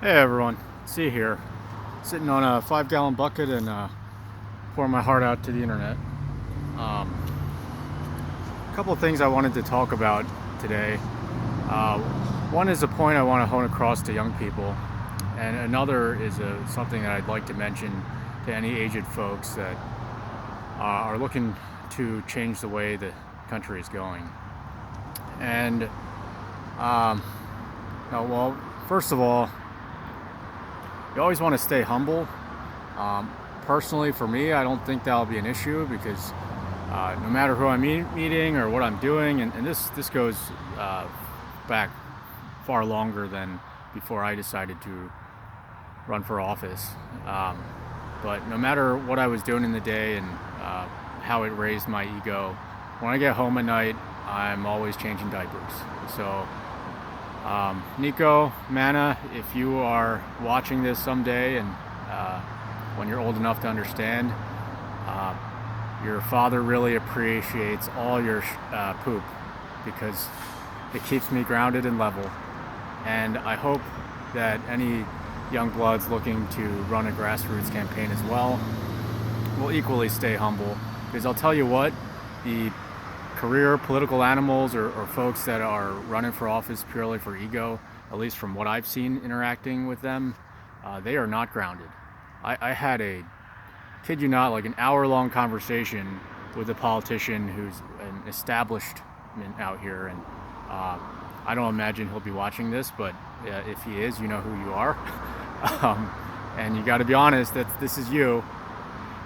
Hey everyone, C here, sitting on a 5-gallon bucket and pouring my heart out to the internet. A couple of things I wanted to talk about today. One is a point I want to hone across to young people, and another is something that I'd like to mention to any aged folks that are looking to change the way the country is going. And well, first of all, you always want to stay humble. Personally, for me, I don't think that'll be an issue because no matter who I'm meeting or what I'm doing, and this goes back far longer than before I decided to run for office. But no matter what I was doing in the day and how it raised my ego, when I get home at night, I'm always changing diapers. So Nico, Mana, if you are watching this someday and when you're old enough to understand, your father really appreciates all your poop because it keeps me grounded and level. And I hope that any young bloods looking to run a grassroots campaign as well will equally stay humble, because I'll tell you what, the career political animals or folks that are running for office purely for ego, at least from what I've seen interacting with them, they are not grounded. I had kid you not, like an hour-long conversation with a politician who's an establishment out here, and I don't imagine he'll be watching this, but if he is, you know who you are. And you got to be honest, this is you.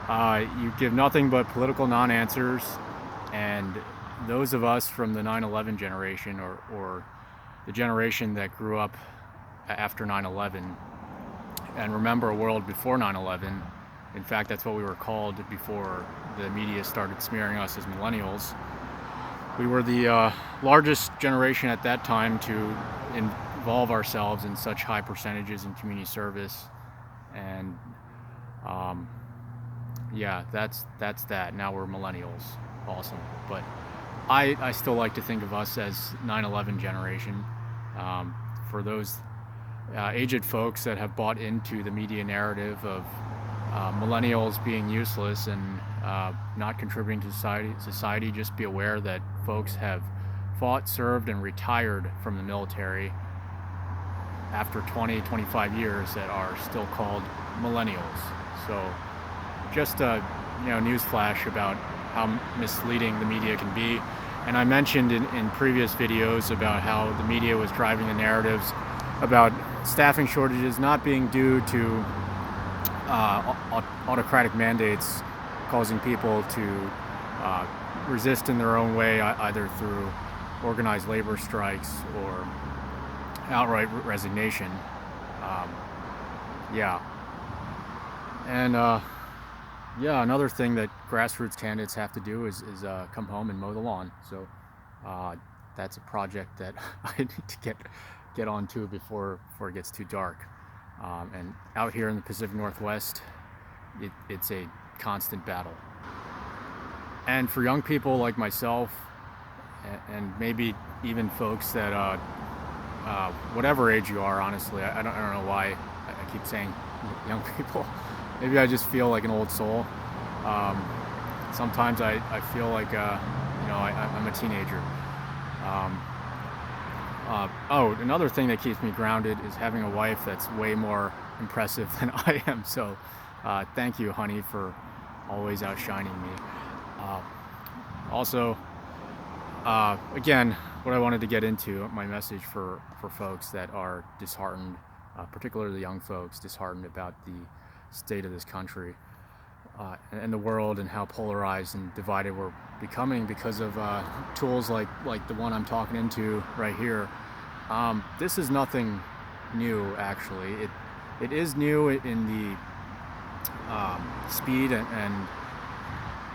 You give nothing but political non-answers, and those of us from the 9/11 generation, or the generation that grew up after 9/11 and remember a world before 9/11, in fact that's what we were called before the media started smearing us as millennials. We were the largest generation at that time to involve ourselves in such high percentages in community service, and yeah, that's that. Now we're millennials. Awesome. But I still like to think of us as 9/11 generation. For those aged folks that have bought into the media narrative of millennials being useless and not contributing to society, just be aware that folks have fought, served, and retired from the military after 20-25 years that are still called millennials. So just a news flash about how misleading the media can be. And I mentioned in previous videos about how the media was driving the narratives about staffing shortages not being due to autocratic mandates causing people to resist in their own way, either through organized labor strikes or outright resignation. Yeah. And yeah, another thing that grassroots candidates have to do is come home and mow the lawn. So that's a project that I need to get onto before it gets too dark. And out here in the Pacific Northwest, it's a constant battle. And for young people like myself, and maybe even folks that whatever age you are, honestly, I don't know why I keep saying young people. Maybe I just feel like an old soul. Sometimes I feel like I'm a teenager. Another thing that keeps me grounded is having a wife that's way more impressive than I am. So thank you, honey, for always outshining me. Also, again, what I wanted to get into, my message for folks that are disheartened, particularly young folks, disheartened about the state of this country and the world, and how polarized and divided we're becoming because of tools like the one I'm talking into right here. This is nothing new, actually. It is new in the speed and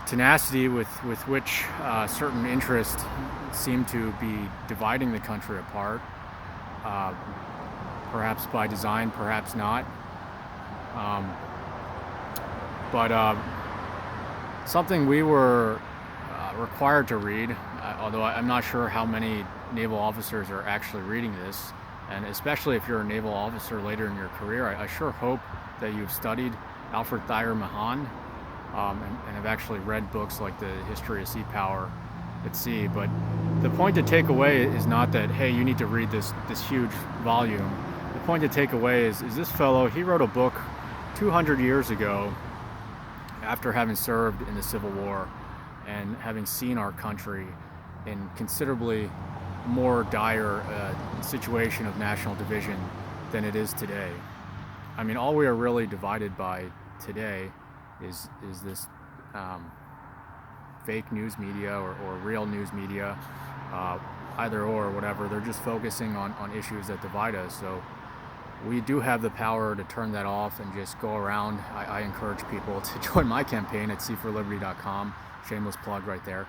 tenacity with which certain interests seem to be dividing the country apart, perhaps by design, perhaps not. But something we were required to read, although I'm not sure how many naval officers are actually reading this, And especially if you're a naval officer later in your career, I sure hope that you've studied Alfred Thayer Mahan, and have actually read books like The History of Sea Power at Sea. But the point to take away is not that, hey, you need to read this huge volume. The point to take away is this fellow, he wrote a book 200 years ago after having served in the Civil War and having seen our country in considerably more dire situation of national division than it is today. I mean, all we are really divided by today is this fake news media or real news media, either or whatever. They're just focusing on issues that divide us. So we do have the power to turn that off and just go around. I encourage people to join my campaign at c4liberty.com. Shameless plug right there.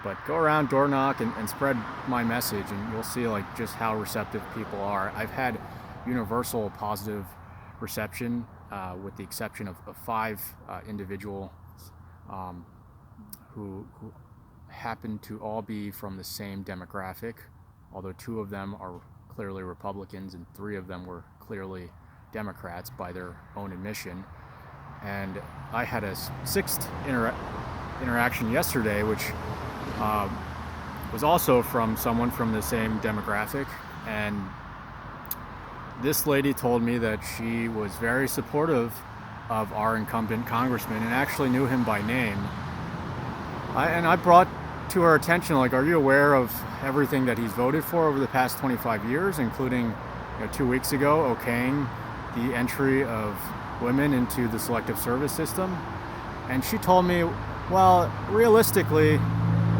But go around, door knock, and spread my message, and you'll see like just how receptive people are. I've had universal positive reception, with the exception of 5 individuals who happen to all be from the same demographic, although 2 of them are clearly Republicans and 3 of them were clearly Democrats by their own admission. And I had a 6th interaction yesterday, which was also from someone from the same demographic, and this lady told me that she was very supportive of our incumbent congressman and actually knew him by name. I brought to her attention, like, are you aware of everything that he's voted for over the past 25 years, including 2 weeks ago okaying the entry of women into the selective service system? And she told me, well, realistically,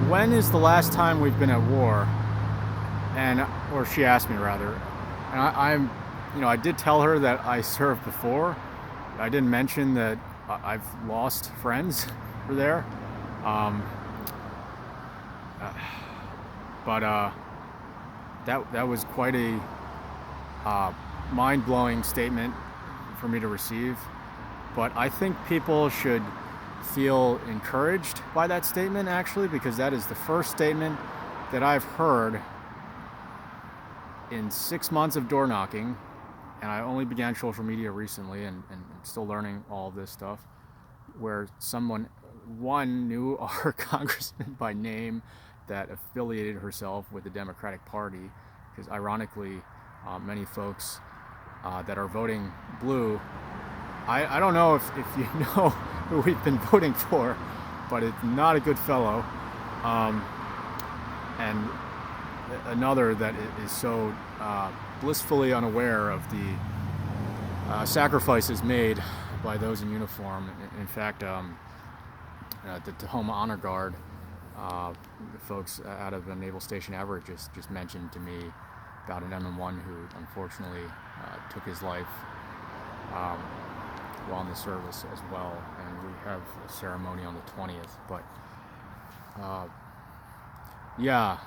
when is the last time we've been at war? Or she asked me rather, and I did tell her that I served before. I didn't mention that I've lost friends who were there. But that was quite a mind-blowing statement for me to receive. But I think people should feel encouraged by that statement, actually, because that is the first statement that I've heard in 6 months of door knocking, and I only began social media recently and still learning all of this stuff, where one knew our congressman by name that affiliated herself with the Democratic Party, because ironically, many folks that are voting blue, I don't know if you know who we've been voting for, but it's not a good fellow. And another that is so blissfully unaware of the sacrifices made by those in uniform. In fact, the Tacoma Honor Guard, the folks out of the Naval Station Everett just mentioned to me about an M1 who unfortunately took his life while in the service as well, and we have a ceremony on the 20th. But yeah,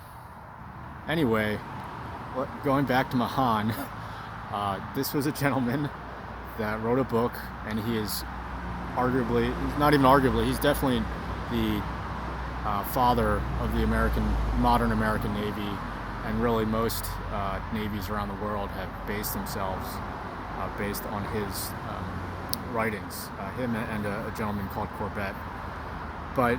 anyway, going back to Mahan, this was a gentleman that wrote a book, and he is he's definitely the father of the modern American Navy, and really most navies around the world have based themselves based on his writings, him and a gentleman called Corbett. But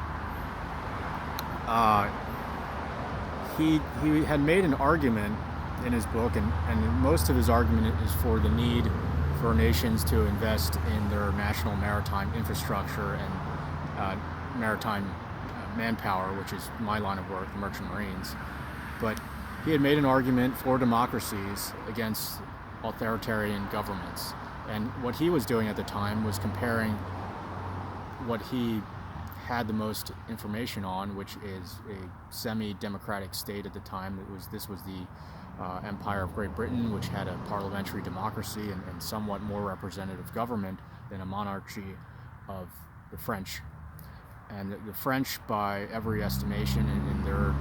he had made an argument in his book, and most of his argument is for the need for nations to invest in their national maritime infrastructure and maritime manpower, which is my line of work, the Merchant Marines. But he had made an argument for democracies against authoritarian governments. And what he was doing at the time was comparing what he had the most information on, which is a semi-democratic state at the time. This was the Empire of Great Britain, which had a parliamentary democracy and somewhat more representative government than a monarchy of the French. And the French, by every estimation in their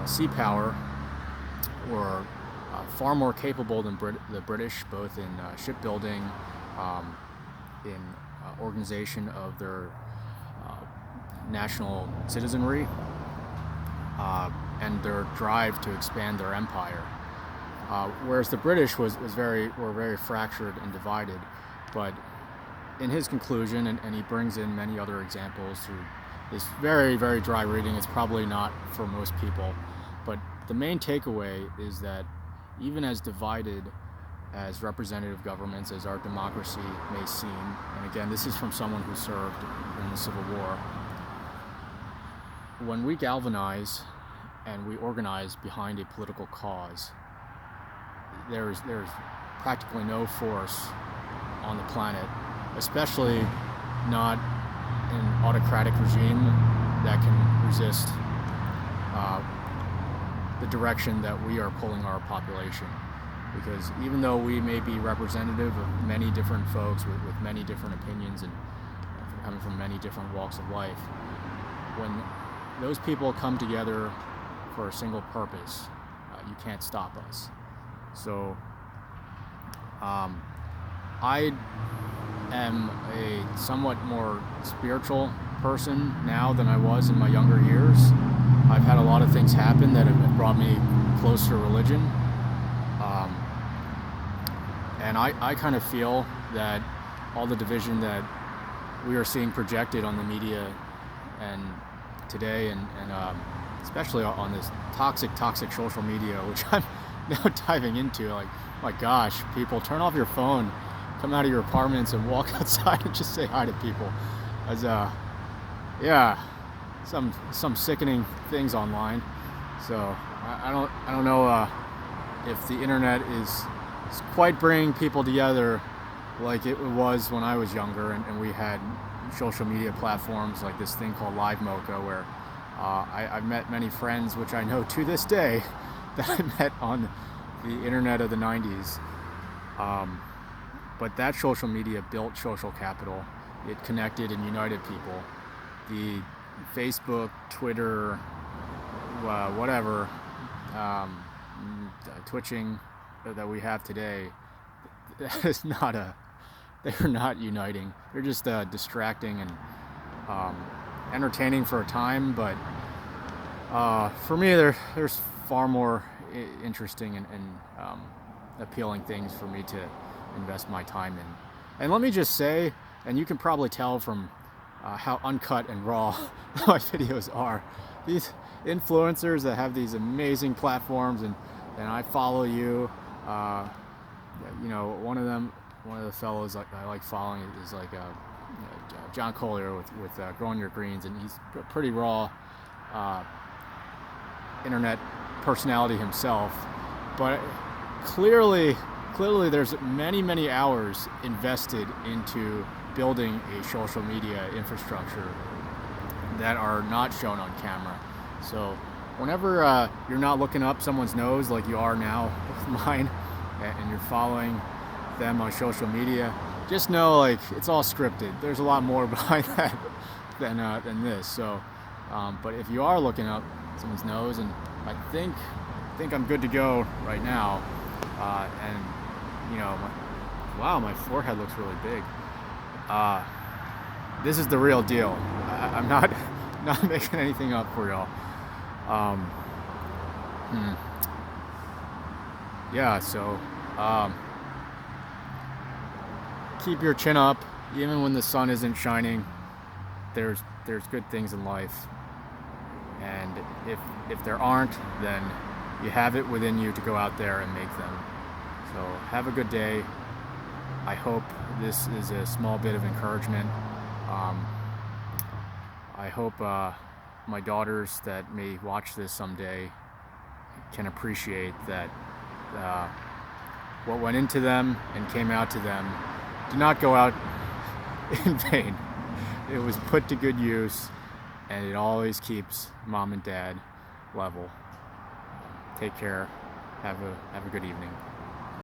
sea power, were far more capable than the British, both in shipbuilding, in organization of their national citizenry, and their drive to expand their empire. Whereas the British were very fractured and divided. But in his conclusion, and he brings in many other examples through this very, very dry reading. It's probably not for most people, but the main takeaway is that even as divided as representative governments, as our democracy may seem, and again, this is from someone who served in the Civil War, when we galvanize and we organize behind a political cause, there's practically no force on the planet, especially not an autocratic regime, that can resist the direction that we are pulling our population. Because even though we may be representative of many different folks with many different opinions and coming from many different walks of life, when those people come together for a single purpose, you can't stop us. So I am a somewhat more spiritual person now than I was in my younger years. I've had a lot of things happen that have brought me closer to religion. And I kind of feel that all the division that we are seeing projected on the media and today, and especially on this toxic social media, which I'm now diving into, like, my gosh, people, turn off your phone, come out of your apartments and walk outside and just say hi to people. As some sickening things online. So I don't know if the internet is quite bringing people together like it was when I was younger, and we had social media platforms like this thing called Live Mocha, where I've met many friends, which I know to this day, that I met on the internet of the 90s. But that social media built social capital. It connected and united people. The Facebook, Twitter, whatever, twitching that we have today, that is they're not uniting. They're just distracting and entertaining for a time, but for me, there's far more interesting and appealing things for me to invest my time in. And let me just say, and you can probably tell from how uncut and raw my videos are, these influencers that have these amazing platforms, and I follow you. One of the fellows I like following is like John Collier with Growing Your Greens, and he's a pretty raw internet personality himself, but clearly there's many hours invested into building a social media infrastructure that are not shown on camera. So whenever you're not looking up someone's nose like you are now with mine, and you're following them on social media, just know, like, it's all scripted. There's a lot more behind that than this. So but if you are looking up someone's nose, and I think I'm good to go right now, and wow, my forehead looks really big. This is the real deal. I'm not making anything up for y'all. So keep your chin up, even when the sun isn't shining. There's good things in life, and if there aren't, then you have it within you to go out there and make them. So have a good day. I hope this is a small bit of encouragement. I hope my daughters that may watch this someday can appreciate that what went into them and came out to them did not go out in vain. It was put to good use, and it always keeps mom and dad level. Take care. Have a good evening.